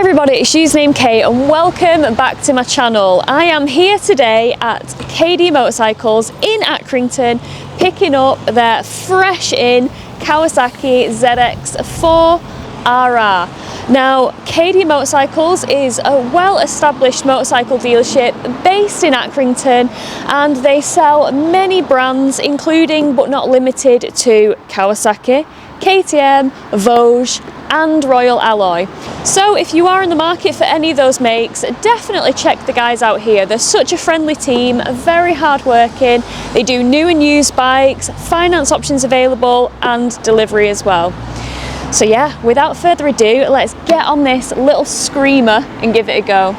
everybody, it's Usernamekate and welcome back to my channel. I am here today at KD Motorcycles in Accrington picking up their fresh in Kawasaki ZX4RR. Now, KD Motorcycles is a well-established motorcycle dealership based in Accrington, and they sell many brands including but not limited to Kawasaki, KTM, Vosges and Royal Alloy. So if you are in the market for any of those makes, definitely check the guys out here. They're such a friendly team, very hard working. They do new and used bikes, finance options available and delivery as well. So yeah, without further ado, let's get on this little screamer and give it a go.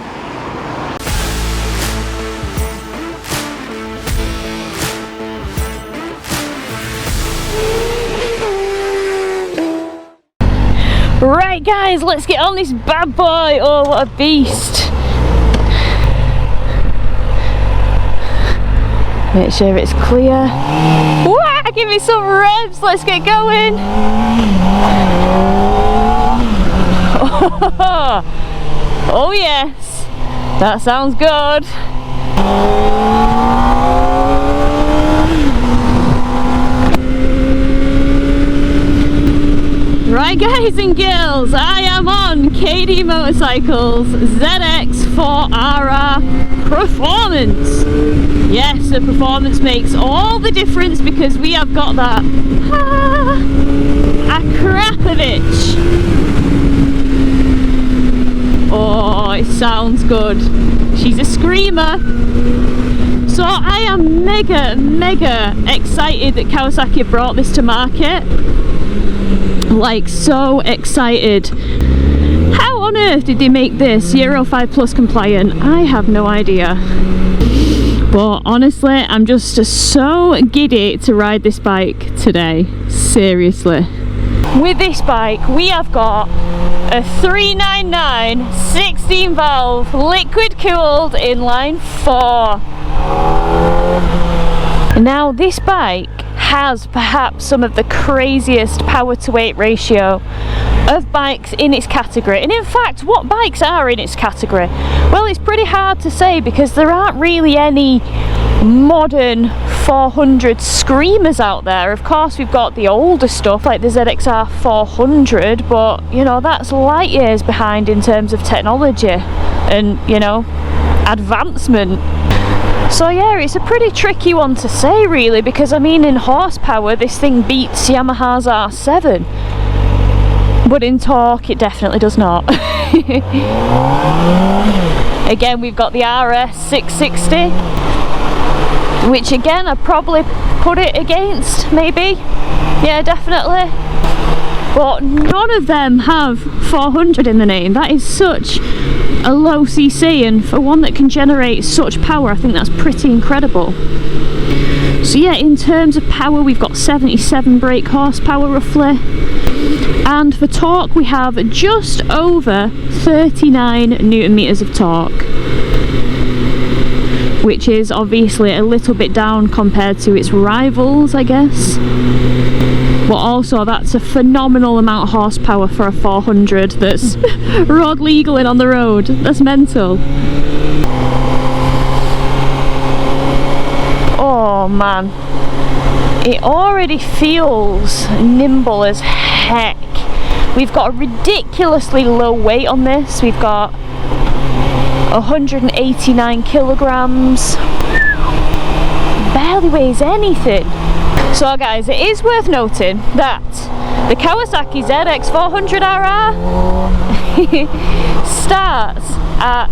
Right guys, let's get on this bad boy. Oh, what a beast. Make sure it's clear. Wah, give me some revs, let's get going. Oh yes, that sounds good. Right guys and girls, I am on KD Motorcycles ZX4RR Performance. Yes, the performance makes all the difference because we have got that Akrapovich. Oh, it sounds good. She's a screamer. So I am mega excited that Kawasaki brought this to market. Like, so excited. How on earth did they make this Euro 5 Plus compliant? I have no idea. But honestly, I'm just so giddy to ride this bike today. Seriously. With this bike, we have got a 399 16 valve liquid cooled inline 4. Now this bike has perhaps some of the craziest power to weight ratio of bikes in its category. And in fact, what bikes are in its category? Well, it's pretty hard to say because there aren't really any modern 400 screamers out there. Of course, we've got the older stuff like the ZX4RR 400, but you know, that's light years behind in terms of technology and, you know, advancement. So yeah, it's a pretty tricky one to say really, because I mean in horsepower this thing beats Yamaha's R7, but in torque it definitely does not. Again, we've got the RS 660, which again I'd probably put it against, maybe, yeah, definitely. But none of them have 400 in the name. That is such a low CC, and for one that can generate such power, I think that's pretty incredible. So yeah, in terms of power, we've got 77 brake horsepower roughly, and for torque we have just over 39 newton meters of torque, which is obviously a little bit down compared to its rivals, I guess. But also that's a phenomenal amount of horsepower for a 400 that's road legal and on the road. That's mental. Oh man, it already feels nimble as heck. We've got a ridiculously low weight on this. We've got 189 kilograms. Barely weighs anything. So guys, it is worth noting that the Kawasaki ZX4RR starts at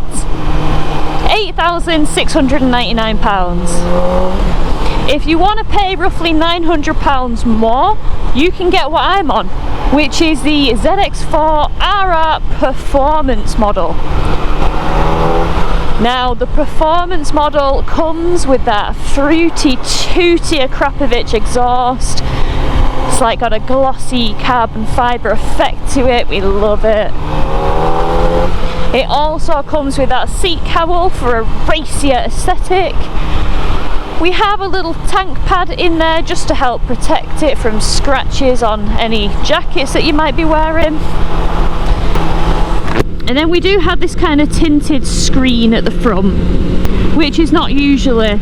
£8,699. If you want to pay roughly £900 more, you can get what I'm on, which is the ZX4RR Performance model. Now the performance model comes with that fruity tooty Akrapovich exhaust. It's like got a glossy carbon fibre effect to it, we love it. It also comes with that seat cowl for a racier aesthetic. We have a little tank pad in there just to help protect it from scratches on any jackets that you might be wearing. And then we do have this kind of tinted screen at the front, which is not usually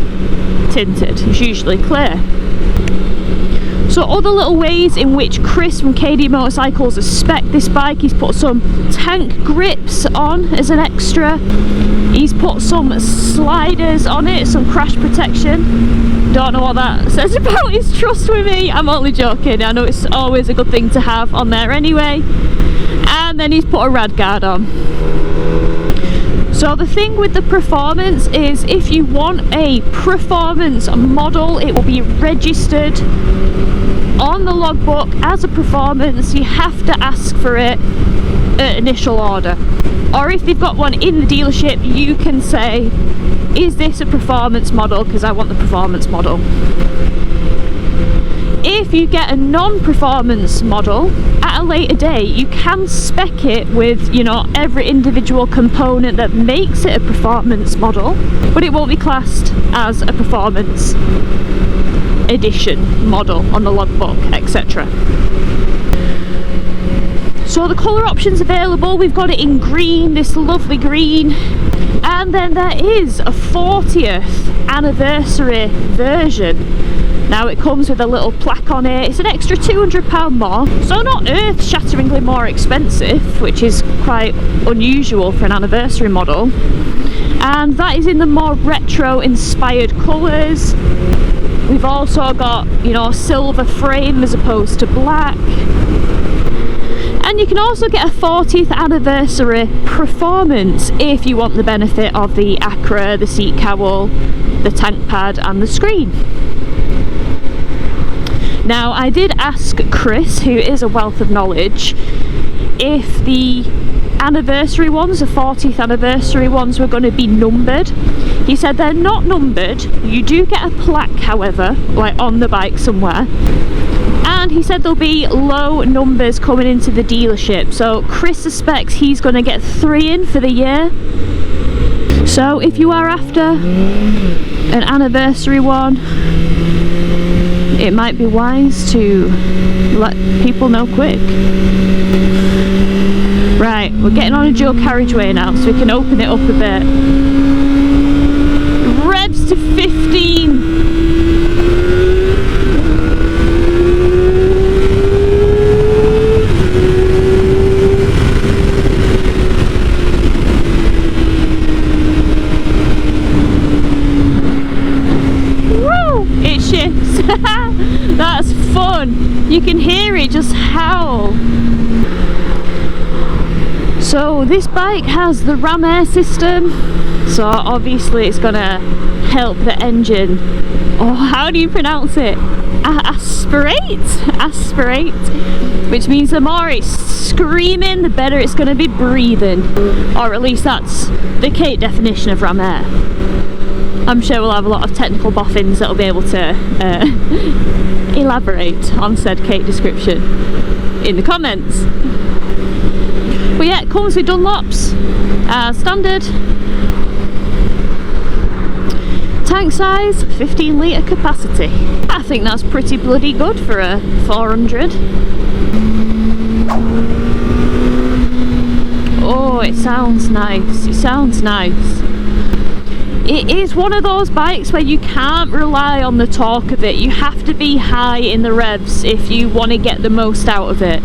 tinted, it's usually clear. So other little ways in which Chris from KD Motorcycles has spec'd this bike: he's put some tank grips on as an extra, he's put some sliders on it, some crash protection. Don't know what that says about his trust with me, I'm only joking, I know it's always a good thing to have on there anyway. And then he's put a rad guard on. So the thing with the Performance is, if you want a Performance model, it will be registered on the logbook as a Performance. You have to ask for it at initial order. Or if they've got one in the dealership, you can say, is this a Performance model, because I want the Performance model. If you get a non-Performance model at a later date, you can spec it with, you know, every individual component that makes it a Performance model, but it won't be classed as a Performance edition model on the logbook, etc. So the colour options available, we've got it in green, this lovely green, and then there is a 40th anniversary version. Now it comes with a little plaque on it. It's an extra £200 more, so not earth-shatteringly more expensive, which is quite unusual for an anniversary model. And that is in the more retro-inspired colours. We've also got, you know, silver frame as opposed to black. And you can also get a 40th anniversary Performance if you want the benefit of the Acra, the seat cowl, the tank pad and the screen. Now I did ask Chris, who is a wealth of knowledge, if the anniversary ones, the 40th anniversary ones, were going to be numbered. He said they're not numbered. You do get a plaque, however, like on the bike somewhere. And he said there'll be low numbers coming into the dealership. So Chris suspects he's going to get 3 in for the year. So if you are after an anniversary one, it might be wise to let people know quick. Right, we're getting on a dual carriageway now, so we can open it up a bit. Revs to 15. It shifts. That's fun. You can hear it just howl. So this bike has the ram air system, so obviously it's gonna help the engine, oh, how do you pronounce it? Aspirate, which means the more it's screaming, the better it's gonna be breathing, or at least that's the Kate definition of ram air. I'm sure we'll have a lot of technical boffins that will be able to elaborate on said Kate description in the comments. But yeah, it comes with Dunlops as standard. Tank size, 15 litre capacity. I think that's pretty bloody good for a 400. Oh, it sounds nice, it sounds nice. It is one of those bikes where you can't rely on the torque of it. You have to be high in the revs if you want to get the most out of it.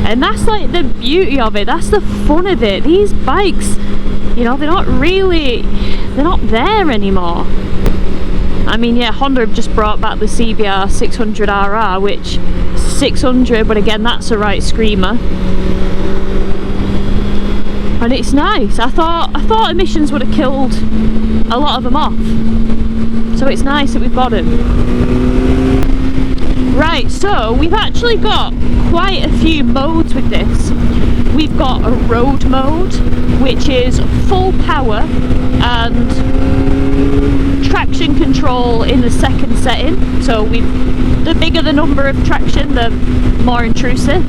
And that's like the beauty of it, that's the fun of it. These bikes, you know, they're not there anymore. I mean, yeah, Honda have just brought back the CBR 600RR, which 600, but again, that's a right screamer. And it's nice. I thought emissions would have killed a lot of them off. So it's nice that we've got them. Right, so we've actually got quite a few modes with this. We've got a road mode, which is full power and traction control in the second setting. So the bigger the number of traction, the more intrusive.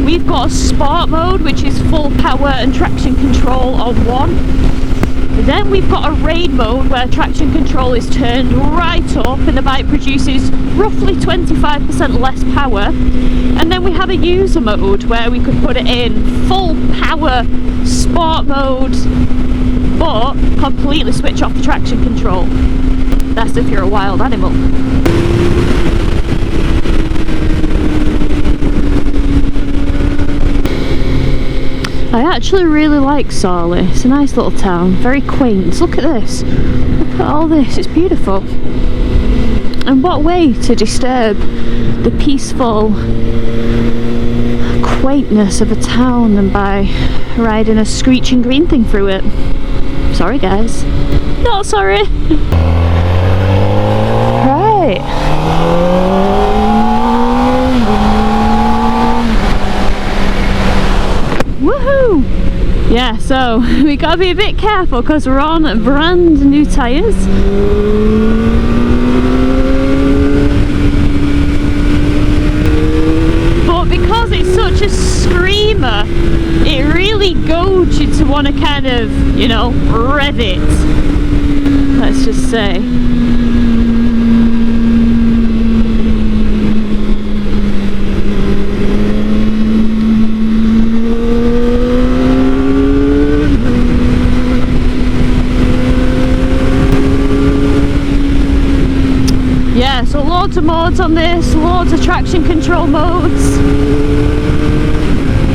We've got a sport mode, which is full power and traction control on one. Then we've got a rain mode where traction control is turned right up and the bike produces roughly 25% less power. And then we have a user mode where we could put it in full power sport mode, but completely switch off the traction control. That's if you're a wild animal. I actually really like Sawley. It's a nice little town, very quaint. Look at this. Look at all this, it's beautiful. And what way to disturb the peaceful quaintness of a town than by riding a screeching green thing through it. Sorry guys. Not sorry. Right. Woohoo! Yeah, so we gotta be a bit careful because we're on brand new tyres. But because it's such a screamer, it really goads you to want to kind of, you know, rev it. Let's just say. Yeah, so loads of modes on this, loads of traction control modes.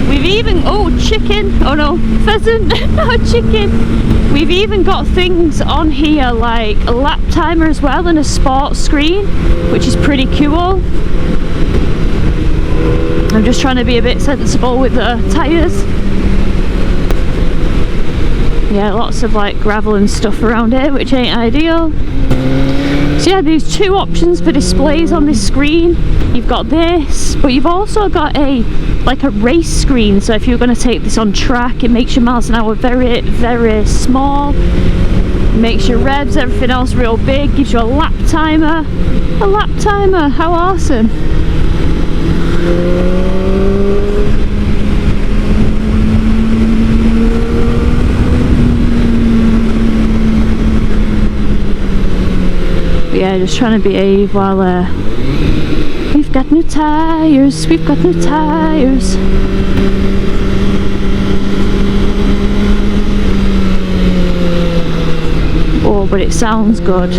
We've even, oh chicken, oh no, pheasant, not chicken. We've even got things on here like a lap timer as well and a sports screen, which is pretty cool. I'm just trying to be a bit sensible with the tyres. Yeah, lots of like gravel and stuff around here, which ain't ideal. So yeah, there's two options for displays on this screen. You've got this, but you've also got a race screen. So if you're going to take this on track, it makes your miles an hour very, very small. It makes your revs, everything else real big. Gives you a lap timer. A lap timer, how awesome! Yeah, just trying to behave while we've got new tyres, we've got new tyres. Oh, but it sounds good.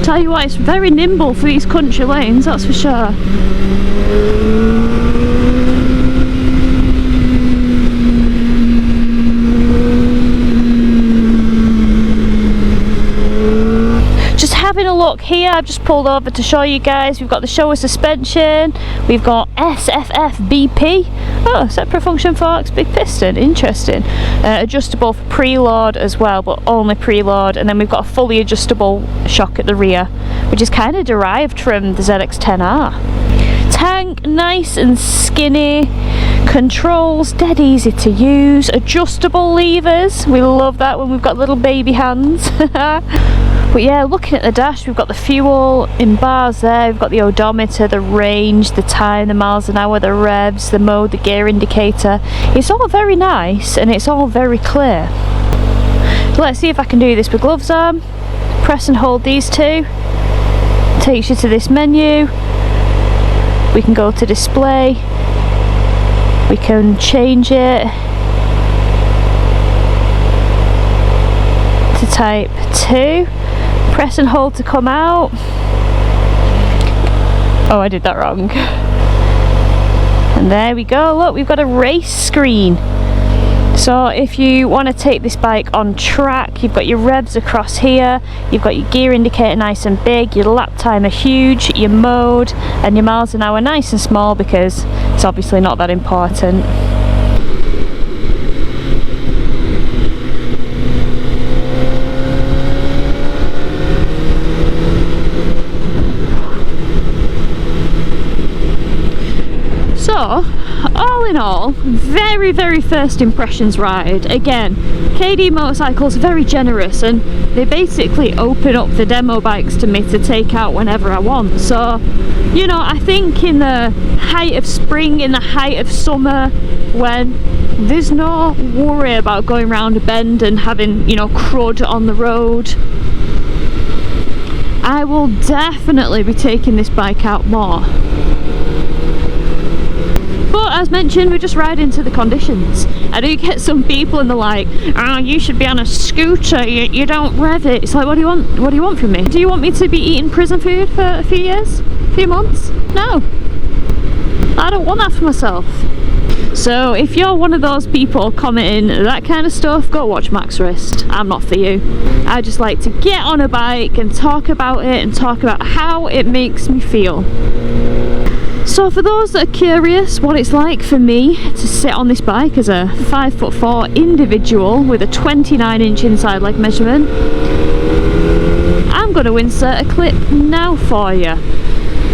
Tell you what, it's very nimble for these country lanes, that's for sure. Having a look here, I've just pulled over to show you guys. We've got the Showa suspension, we've got SFF BP. Oh, separate function forks, big piston, interesting. Adjustable for preload as well, but only preload. And then we've got a fully adjustable shock at the rear, which is kind of derived from the ZX10R. Tank, nice and skinny. Controls, dead easy to use. Adjustable levers, we love that when we've got little baby hands. But yeah, looking at the dash, we've got the fuel in bars there, we've got the odometer, the range, the time, the miles an hour, the revs, the mode, the gear indicator. It's all very nice and it's all very clear. So let's see if I can do this with gloves on. Press and hold these two. Takes you to this menu. We can go to display. We can change it to type 2. Press and hold to come out. Oh, I did that wrong. And there we go, look, we've got a race screen. So if you want to take this bike on track, you've got your revs across here, you've got your gear indicator nice and big, your lap timer huge, your mode, and your miles an hour nice and small because it's obviously not that important. So, all in all, very, very first impressions ride. Again, KD Motorcycles are very generous and they basically open up the demo bikes to me to take out whenever I want. So, you know, I think in the height of spring, in the height of summer, when There's no worry about going round a bend and having, you know, crud on the road. I will definitely be taking this bike out more. But as mentioned, we're just riding to the conditions. I do get some people and they're like, oh, you should be on a scooter, you don't rev it. It's like, what do you want? What do you want from me? Do you want me to be eating prison food for a few years? A few months? No. I don't want that for myself. So if you're one of those people commenting that kind of stuff, go watch Max Wrist. I'm not for you. I just like to get on a bike and talk about it and talk about how it makes me feel. So for those that are curious what it's like for me to sit on this bike as a 5'4" individual with a 29-inch inside leg measurement, I'm going to insert a clip now for you.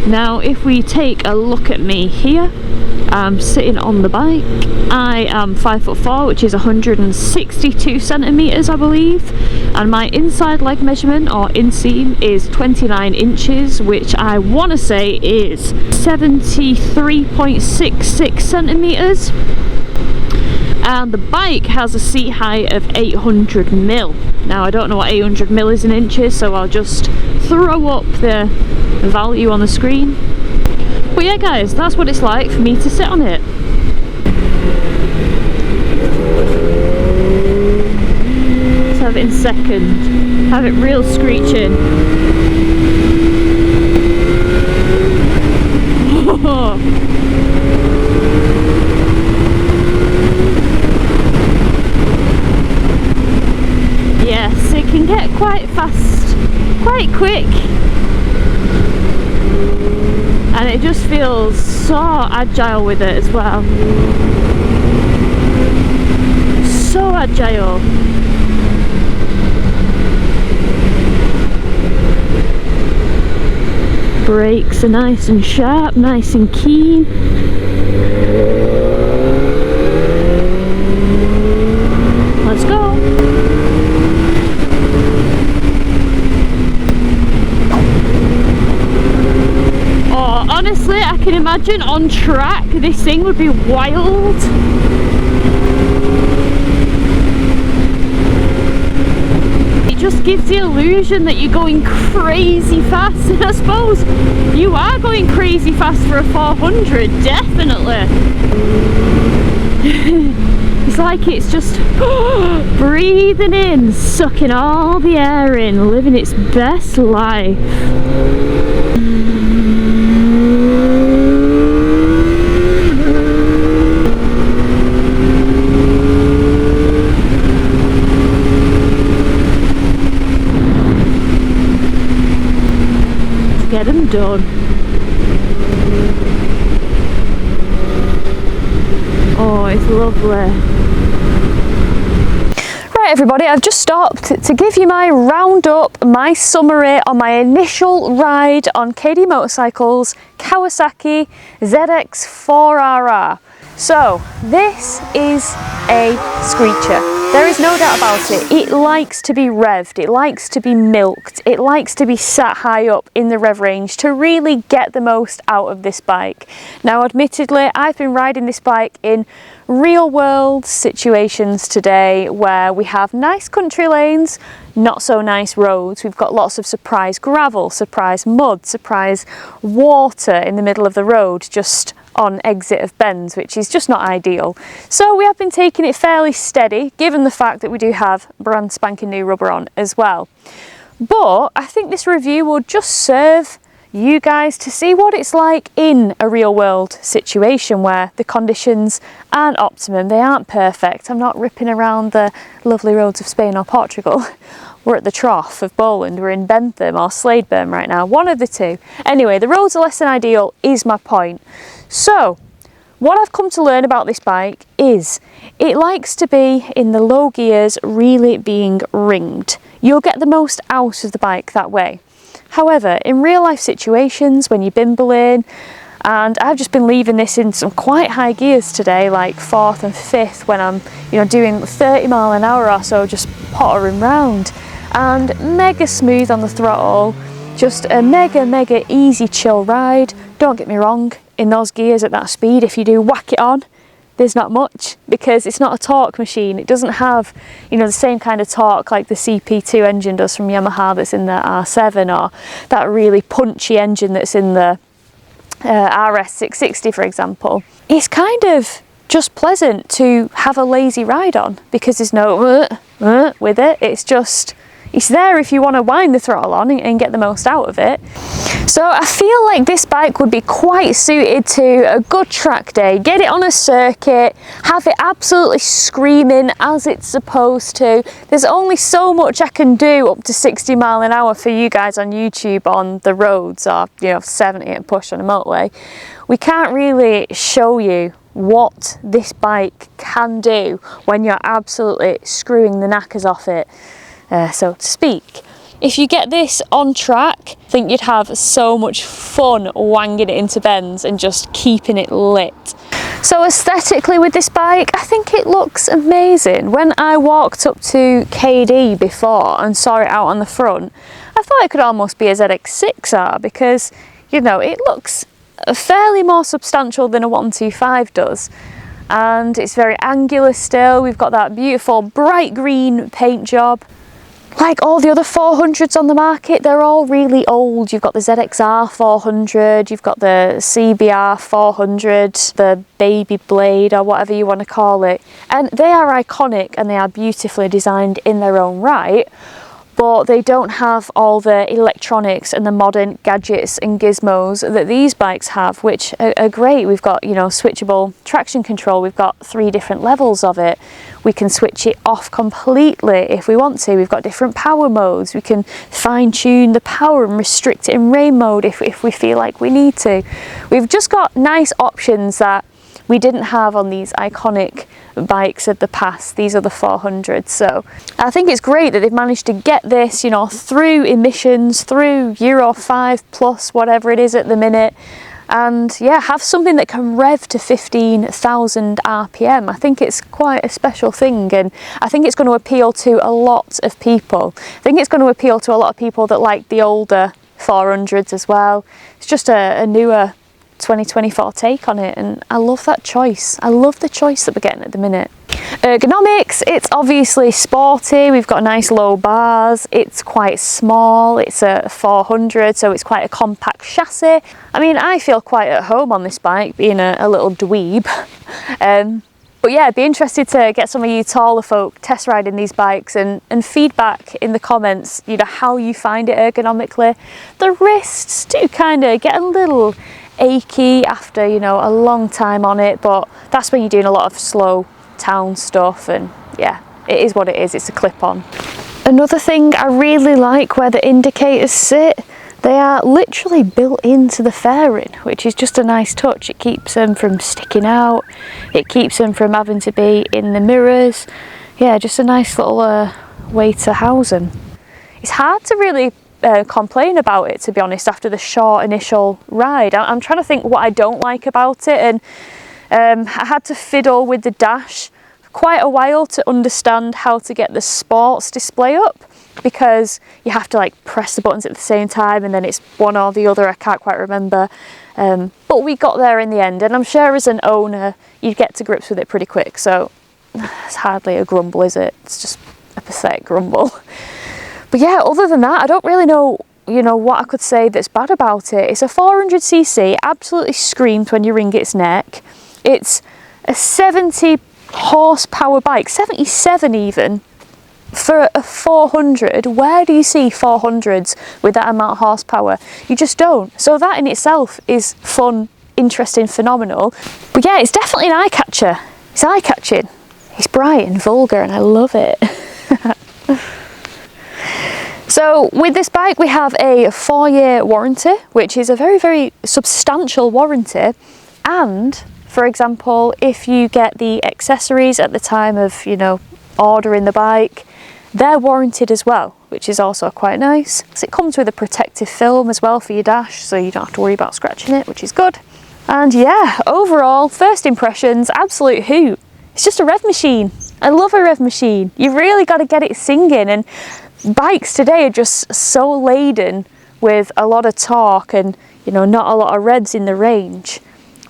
Now if we take a look at me here, I'm sitting on the bike. I am 5'4", which is 162 centimeters, I believe, and my inside leg measurement or inseam is 29 inches, which I want to say is 73.66 centimeters. And the bike has a seat height of 800 mil. Now I don't know what 800 mil is in inches, so I'll just throw up the value on the screen. But yeah guys, that's what it's like for me to sit on it. Let's have it in second. Have it real screeching. Yes, it can get quite fast, quite quick. And it just feels so agile with it as well. So agile. Brakes are nice and sharp, nice and keen. Let's go. Honestly, I can imagine on track this thing would be wild. It just gives the illusion that you're going crazy fast, and I suppose you are going crazy fast for a 400, definitely. It's like it's just breathing in, sucking all the air in, living its best life. Get them done. Oh, it's lovely. Right everybody, I've just stopped to give you my roundup, my summary on my initial ride on KD Motorcycles Kawasaki ZX4RR. So this is a screecher. There is no doubt about it. It likes to be revved, it likes to be milked, it likes to be sat high up in the rev range to really get the most out of this bike. Now admittedly, I've been riding this bike in real world situations today where we have nice country lanes, not so nice roads. We've got lots of surprise gravel, surprise mud, surprise water in the middle of the road just on exit of bends, which is just not ideal. So we have been taking it fairly steady, given the fact that we do have brand spanking new rubber on as well. But I think this review will just serve you guys to see what it's like in a real world situation where the conditions aren't optimum, they aren't perfect. I'm not ripping around the lovely roads of Spain or Portugal. We're at the trough of Bowland, we're in Bentham or Sladeburn right now, one of the two. Anyway, the roads are less than ideal is my point. So, what I've come to learn about this bike is it likes to be in the low gears really being ringed. You'll get the most out of the bike that way. However, in real life situations when you're bimbling, and I've just been leaving this in some quite high gears today, like 4th and 5th, when I'm doing 30 mile an hour or so, just pottering round, and mega smooth on the throttle, just a mega easy chill ride. Don't get me wrong, in those gears at that speed, if you do whack it on, there's not much, because it's not a torque machine. It doesn't have, you know, the same kind of torque like the CP2 engine does from Yamaha that's in the R7, or that really punchy engine that's in the RS660, for example. It's kind of just pleasant to have a lazy ride on, because there's no with it. It's just, it's there if you want to wind the throttle on and get the most out of it. So I feel like this bike would be quite suited to a good track day. Get it on a circuit, have it absolutely screaming as it's supposed to. There's only so much I can do up to 60 mile an hour for you guys on YouTube on the roads, or, you know, 70 at push on a motorway. We can't really show you what this bike can do when you're absolutely screwing the knackers off it, so to speak. If you get this on track, I think you'd have so much fun wanging it into bends and just keeping it lit. So aesthetically with this bike, I think it looks amazing. When I walked up to KD before and saw it out on the front, I thought it could almost be a ZX6R, because, you know, it looks fairly more substantial than a 125 does. And it's very angular still. We've got that beautiful bright green paint job. Like all the other 400s on the market, they're all really old. You've got the ZXR 400, you've got the CBR 400, the Baby Blade, or whatever you want to call it. And they are iconic and they are beautifully designed in their own right, but they don't have all the electronics and the modern gadgets and gizmos that these bikes have, which are great. We've got, you know, switchable traction control. We've got 3 different levels of it. We can switch it off completely if we want to. We've got different power modes. We can fine tune the power and restrict it in rain mode if we feel like we need to. We've just got nice options that we didn't have on these iconic bikes of the past. These are the 400s. So I think it's great that they've managed to get this, you know, through emissions, through Euro 5 plus, whatever it is at the minute, and yeah, have something that can rev to 15,000 RPM. I think it's quite a special thing, and I think it's going to appeal to a lot of people. I think it's going to appeal to a lot of people that like the older 400s as well. It's just a newer 2024 take on it, and I love that choice. I love the choice that we're getting at the minute. Ergonomics, it's obviously sporty. We've got nice low bars. It's quite small. It's a 400, so it's quite a compact chassis. I mean, I feel quite at home on this bike, being a little dweeb. But yeah, I'd be interested to get some of you taller folk test riding these bikes and feedback in the comments, you know, how you find it ergonomically. The wrists do kind of get a little achy after, you know, a long time on it, but that's when you're doing a lot of slow town stuff, and yeah, it is what it is. It's a clip-on. Another thing I really like where the indicators sit, they are literally built into the fairing, which is just a nice touch. It keeps them from sticking out, it keeps them from having to be in the mirrors. Yeah, just a nice little way to house them. It's hard to really complain about it, to be honest, after the short initial ride. I'm trying to think what I don't like about it, and I had to fiddle with the dash for quite a while to understand how to get the sports display up, because you have to like press the buttons at the same time, and then it's one or the other, I can't quite remember, but we got there in the end, and I'm sure as an owner you get to grips with it pretty quick, so it's hardly a grumble, is it? It's just a pathetic grumble. But yeah, other than that, I don't really know, you know, what I could say that's bad about it. It's a 400cc, absolutely screams when you wring its neck. It's a 70 horsepower bike, 77 even, for a 400. Where do you see 400s with that amount of horsepower? You just don't. So that in itself is fun, interesting, phenomenal. But yeah, it's definitely an eye catcher. It's eye catching. It's bright and vulgar, and I love it. So with this bike we have a 4-year warranty, which is a very, very substantial warranty. And for example, if you get the accessories at the time of, you know, ordering the bike, they're warranted as well, which is also quite nice. So it comes with a protective film as well for your dash, so you don't have to worry about scratching it, which is good. And yeah, overall, first impressions, absolute hoot. It's just a rev machine. I love a rev machine. You've really got to get it singing, and bikes today are just so laden with a lot of torque and, you know, not a lot of revs in the range.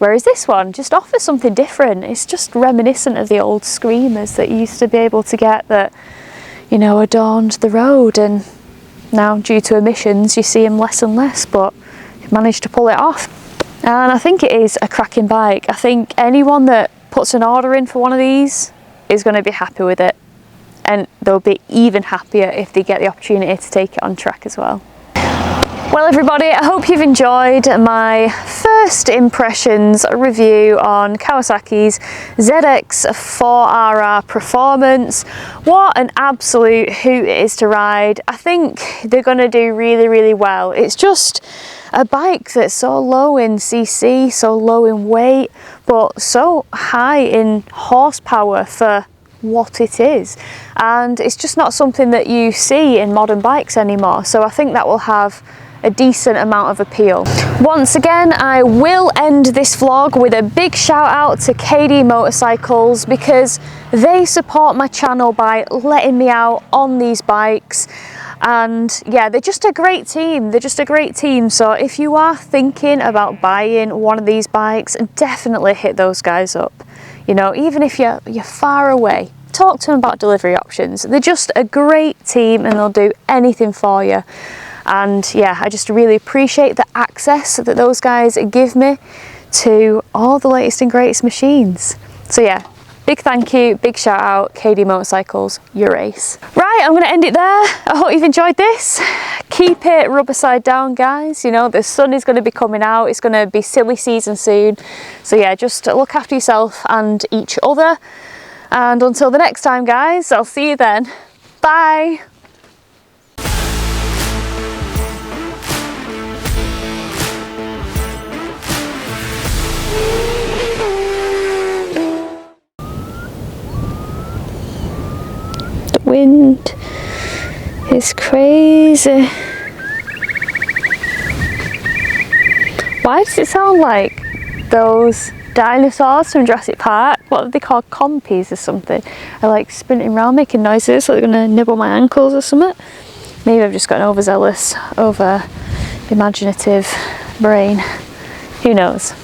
Whereas this one just offers something different. It's just reminiscent of the old Screamers that you used to be able to get that, you know, adorned the road, and now due to emissions you see them less and less, but you've managed to pull it off. And I think it is a cracking bike. I think anyone that puts an order in for one of these is going to be happy with it, and they'll be even happier if they get the opportunity to take it on track as well. Well everybody, I hope you've enjoyed my first impressions review on Kawasaki's ZX4RR Performance. What an absolute hoot it is to ride. I think they're going to do really, really well. It's just a bike that's so low in cc, so low in weight, but so high in horsepower for what it is, and it's just not something that you see in modern bikes anymore, so I think that will have a decent amount of appeal. Once again, I will end this vlog with a big shout out to KD Motorcycles, because they support my channel by letting me out on these bikes, and yeah, they're just a great team. They're just a great team. So if you are thinking about buying one of these bikes, definitely hit those guys up. You know, even if you're far away, talk to them about delivery options. They're just a great team and they'll do anything for you. And yeah, I just really appreciate the access that those guys give me to all the latest and greatest machines. So yeah, big thank you, big shout out, KD Motorcycles, you're ace. Right, I'm going to end it there. I hope you've enjoyed this. Keep it rubber side down, guys. You know, the sun is going to be coming out. It's going to be silly season soon. So yeah, just look after yourself and each other. And until the next time, guys, I'll see you then. Bye. Wind is crazy. Why does it sound like those dinosaurs from Jurassic Park? What are they called? Compies or something? Are like sprinting around making noises like they're gonna nibble my ankles or something. Maybe I've just got an overzealous, over imaginative brain. Who knows?